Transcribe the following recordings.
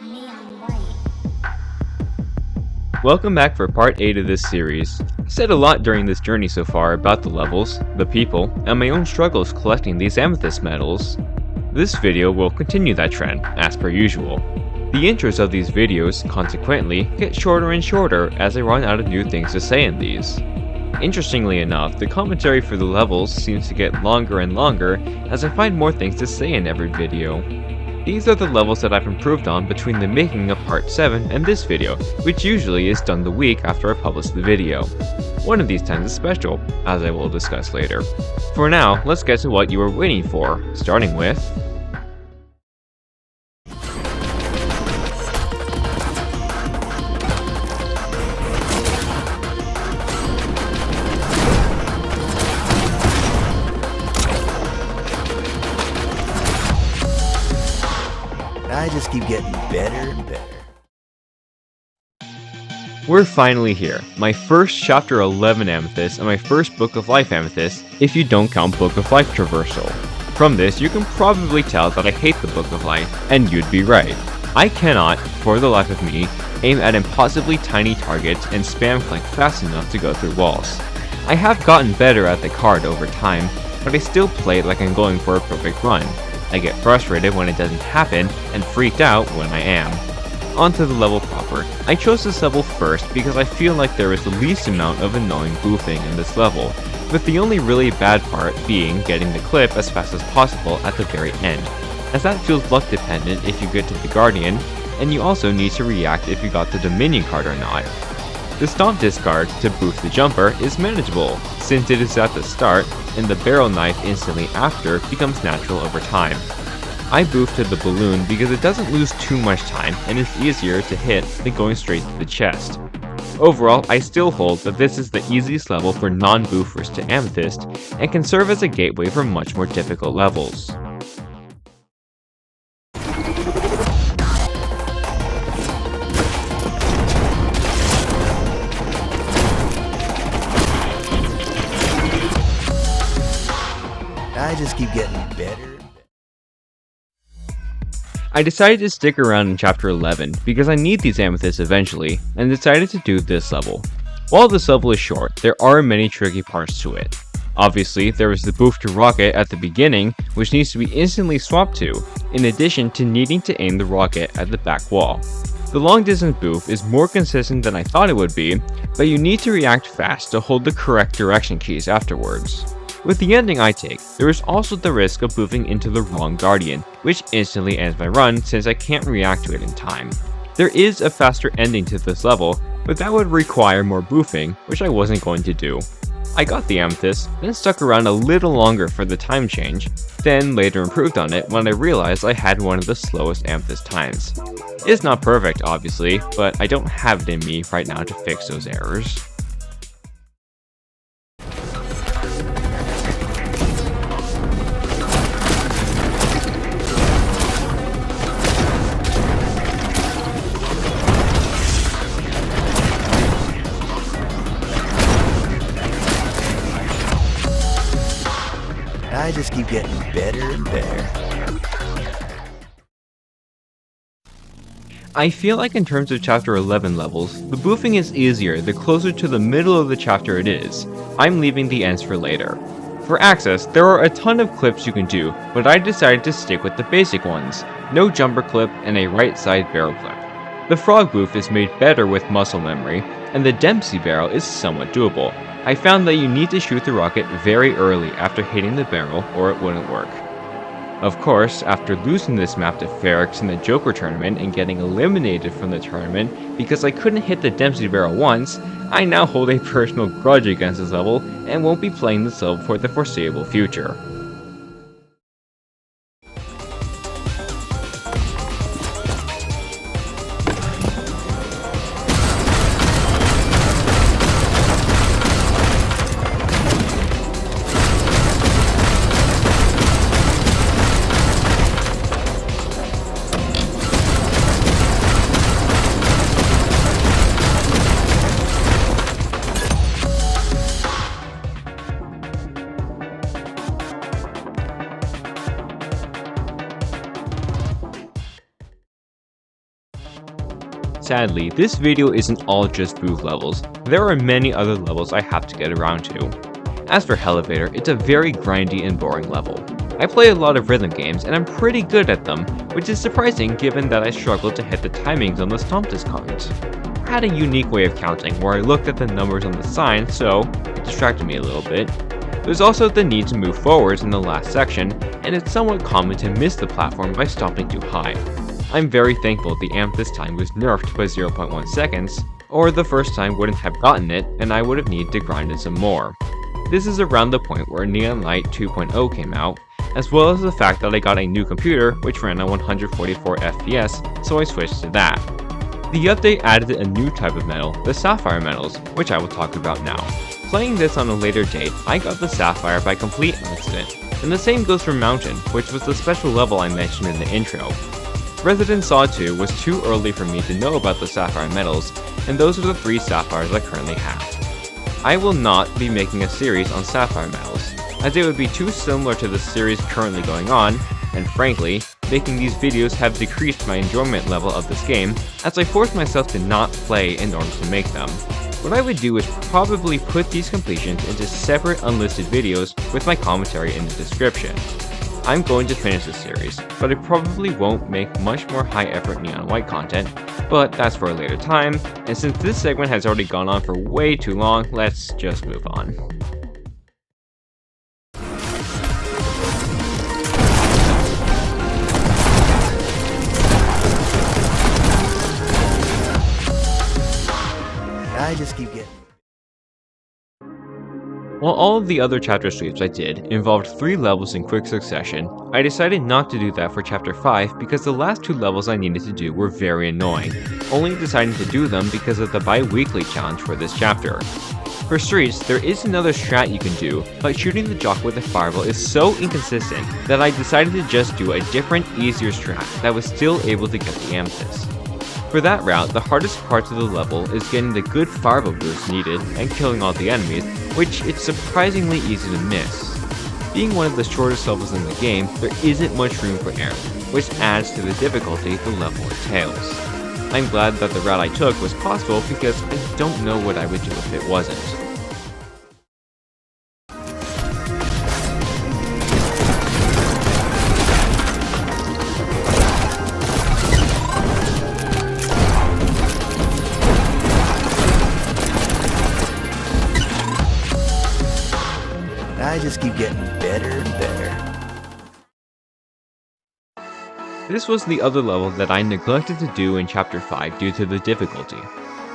neon white. Welcome back for part 8 of this series. I've said a lot during this journey so far about the levels, the people, and my own struggles collecting these amethyst medals. This video will continue that trend, as per usual. The intros of these videos, consequently, get shorter and shorter as I run out of new things to say in these. Interestingly enough, the commentary for the levels seems to get longer and longer as I find more things to say in every video. These are the levels that I've improved on between the making of part 7 and this video, which usually is done the week after I publish the video. One of these times is special, as I will discuss later. For now, let's get to what you were waiting for, starting with... I just keep getting better and better. We're finally here. My first chapter 11 amethyst and my first Book of Life amethyst, if you don't count Book of Life traversal. From this, you can probably tell that I hate the Book of Life, and you'd be right. I cannot, for the life of me, aim at impossibly tiny targets and spam flank fast enough to go through walls. I have gotten better at the card over time, but I still play it like I'm going for a perfect run. I get frustrated when it doesn't happen, and freaked out when I am. Onto the level proper. I chose this level first because I feel like there is the least amount of annoying boofing in this level, with the only really bad part being getting the clip as fast as possible at the very end, as that feels luck dependent if you get to the Guardian, and you also need to react if you got the Dominion card or not. The Stomp discard to boost the jumper is manageable, since it is at the start, and the barrel knife instantly after becomes natural over time. I boosted the balloon because it doesn't lose too much time and is easier to hit than going straight to the chest. Overall, I still hold that this is the easiest level for non-boofers to Amethyst, and can serve as a gateway for much more difficult levels. I just keep getting better. I decided to stick around in chapter 11 because I need these amethysts eventually, and decided to do this level. While this level is short, there are many tricky parts to it. Obviously, there is the boof to rocket at the beginning, which needs to be instantly swapped to, in addition to needing to aim the rocket at the back wall. The long distance boof is more consistent than I thought it would be, but you need to react fast to hold the correct direction keys afterwards. With the ending I take, there is also the risk of boofing into the wrong Guardian, which instantly ends my run since I can't react to it in time. There is a faster ending to this level, but that would require more boofing, which I wasn't going to do. I got the amethyst, then stuck around a little longer for the time change, then later improved on it when I realized I had one of the slowest amethyst times. It's not perfect obviously, but I don't have it in me right now to fix those errors. I just keep getting better and better. I feel like in terms of chapter 11 levels, the boofing is easier the closer to the middle of the chapter it is. I'm leaving the ends for later. For access, there are a ton of clips you can do, but I decided to stick with the basic ones. No jumper clip and a right side barrel clip. The frog boof is made better with muscle memory, and the Dempsey barrel is somewhat doable. I found that you need to shoot the rocket very early after hitting the barrel or it wouldn't work. Of course, after losing this map to Ferrix in the Joker tournament and getting eliminated from the tournament because I couldn't hit the Dempsey barrel once, I now hold a personal grudge against this level and won't be playing this level for the foreseeable future. Sadly, this video isn't all just booth levels. There are many other levels I have to get around to. As for Hellevator, it's a very grindy and boring level. I play a lot of rhythm games and I'm pretty good at them, which is surprising given that I struggled to hit the timings on the stomp discards. I had a unique way of counting where I looked at the numbers on the sign, so it distracted me a little bit. There's also the need to move forwards in the last section, and it's somewhat common to miss the platform by stomping too high. I'm very thankful the Amethyst time was nerfed by 0.1 seconds, or the first time wouldn't have gotten it and I would have needed to grind it some more. This is around the point where Neon Light 2.0 came out, as well as the fact that I got a new computer which ran at 144 FPS, so I switched to that. The update added a new type of metal, the Sapphire metals, which I will talk about now. Playing this on a later date, I got the Sapphire by complete accident, and the same goes for Mountain, which was the special level I mentioned in the intro. Resident Saw 2 was too early for me to know about the Sapphire metals, and those are the 3 Sapphires I currently have. I will not be making a series on Sapphire metals, as it would be too similar to the series currently going on, and frankly, making these videos have decreased my enjoyment level of this game, as I forced myself to not play in order to make them. What I would do is probably put these completions into separate unlisted videos with my commentary in the description. I'm going to finish this series, but I probably won't make much more high-effort Neon White content, but that's for a later time, and since this segment has already gone on for way too long, let's just move on. I just keep getting... While all of the other chapter sweeps I did involved 3 levels in quick succession, I decided not to do that for chapter 5 because the last 2 levels I needed to do were very annoying, only deciding to do them because of the bi-weekly challenge for this chapter. For streets, there is another strat you can do, but shooting the jock with a fireball is so inconsistent that I decided to just do a different, easier strat that was still able to get the Amethysts. For that route, the hardest part of the level is getting the good fireball boost needed and killing all the enemies, which it's surprisingly easy to miss. Being one of the shortest levels in the game, there isn't much room for error, which adds to the difficulty the level entails. I'm glad that the route I took was possible because I don't know what I would do if it wasn't. I just keep getting better and better. This was the other level that I neglected to do in chapter 5 due to the difficulty.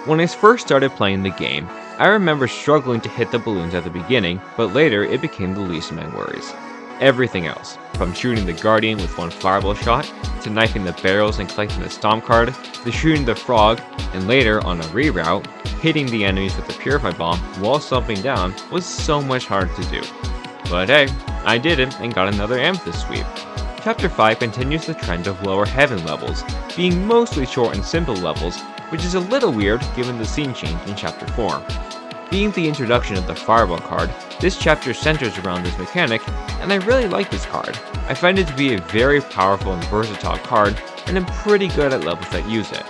When I first started playing the game, I remember struggling to hit the balloons at the beginning, but later it became the least of my worries. Everything else, from shooting the Guardian with one fireball shot, to knifing the barrels and collecting the stomp card, to shooting the frog, and later on a reroute, hitting the enemies with the Purify Bomb while stomping down was so much harder to do. But hey, I did it and got another Amethyst sweep. Chapter 5 continues the trend of lower heaven levels, being mostly short and simple levels, which is a little weird given the scene change in chapter 4. Being the introduction of the Fireball card, this chapter centers around this mechanic, and I really like this card. I find it to be a very powerful and versatile card, and I'm pretty good at levels that use it.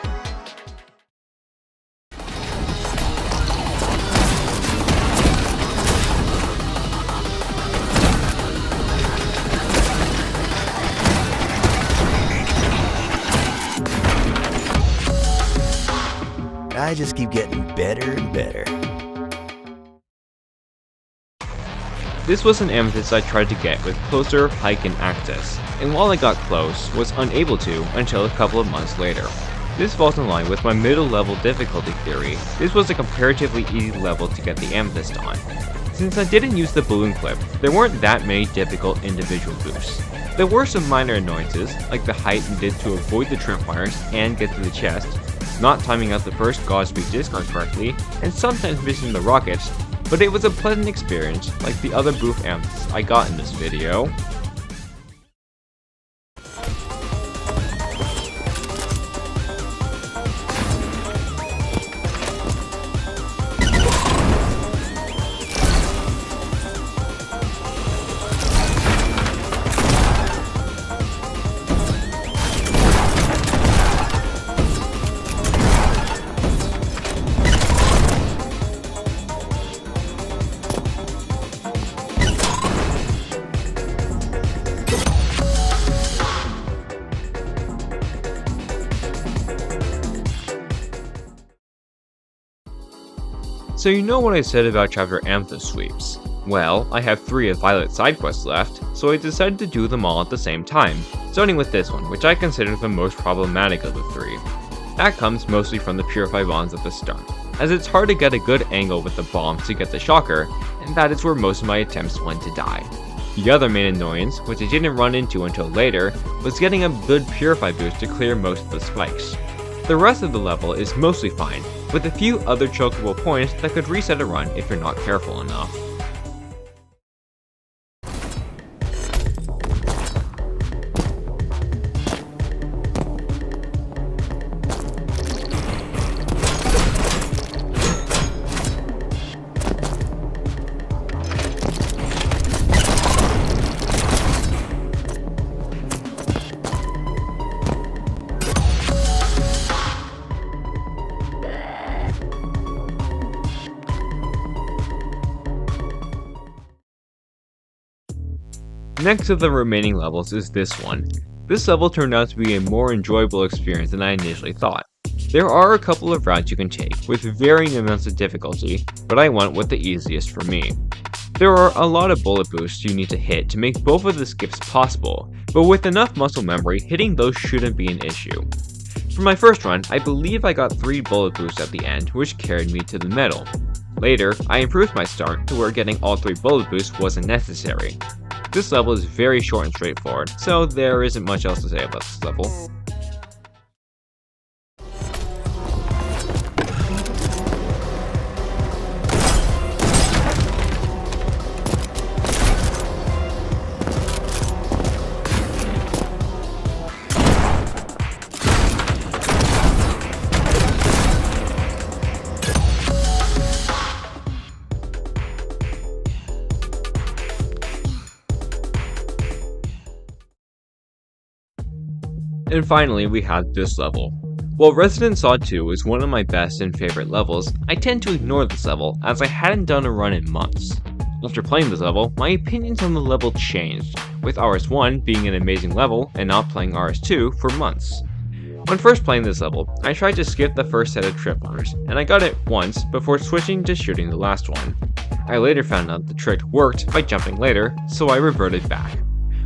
I just keep getting better and better. This was an Amethyst I tried to get with closer hike and access, and while I got close, was unable to until a couple of months later. This falls in line with my middle level difficulty theory. This was a comparatively easy level to get the Amethyst on. Since I didn't use the balloon clip, there weren't that many difficult individual boosts. There were some minor annoyances, like the height needed to avoid the tripwires and get to the chest, not timing out the first Godspeed discard correctly, and sometimes missing the rockets, but it was a pleasant experience like the other booth Amethysts I got in this video. So you know what I said about chapter Amethyst sweeps. Well, I have 3 of Violet's side quests left, so I decided to do them all at the same time, starting with this one, which I consider the most problematic of the 3. That comes mostly from the Purify bombs at the start, as it's hard to get a good angle with the bombs to get the shocker, and that is where most of my attempts went to die. The other main annoyance, which I didn't run into until later, was getting a good Purify boost to clear most of the spikes. The rest of the level is mostly fine, with a few other chokeable points that could reset a run if you're not careful enough. Next of the remaining levels is this one. This level turned out to be a more enjoyable experience than I initially thought. There are a couple of routes you can take, with varying amounts of difficulty, but I went with the easiest for me. There are a lot of bullet boosts you need to hit to make both of the skips possible, but with enough muscle memory, hitting those shouldn't be an issue. For my first run, I believe I got 3 bullet boosts at the end, which carried me to the middle. Later, I improved my start to where getting all 3 bullet boosts wasn't necessary. This level is very short and straightforward, so there isn't much else to say about this level. And finally, we have this level. While Resident Saw 2 is one of my best and favorite levels, I tend to ignore this level as I hadn't done a run in months. After playing this level, my opinions on the level changed, with RS1 being an amazing level and not playing RS2 for months. When first playing this level, I tried to skip the first set of tripwires, and I got it once before switching to shooting the last one. I later found out the trick worked by jumping later, so I reverted back.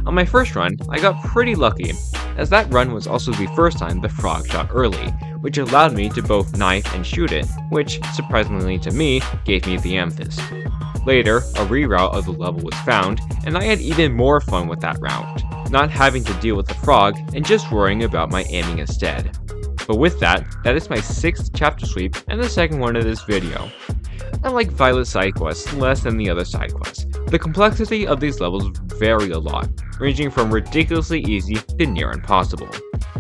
On my first run, I got pretty lucky, as that run was also the first time the frog shot early, which allowed me to both knife and shoot it, which, surprisingly to me, gave me the Amethyst. Later, a reroute of the level was found, and I had even more fun with that route, not having to deal with the frog and just worrying about my aiming instead. But with that is my 6th chapter sweep and the second one of this video. I like Violet's side quests less than the other side quests. The complexity of these levels vary a lot, ranging from ridiculously easy to near impossible.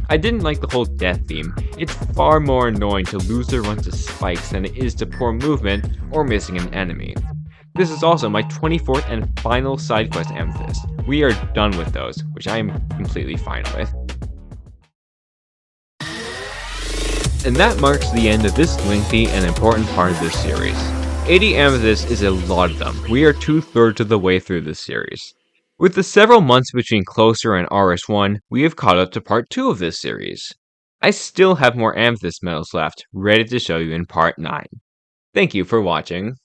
I didn't like the whole death theme. It's far more annoying to lose the run to spikes than it is to poor movement or missing an enemy. This is also my 24th and final side quest Amethyst. We are done with those, which I am completely fine with. And that marks the end of this lengthy and important part of this series. 80 Amethysts is a lot of them. We are 2/3 of the way through this series. With the several months between Closer and RS1, we have caught up to part 2 of this series. I still have more Amethyst medals left, ready to show you in part 9. Thank you for watching.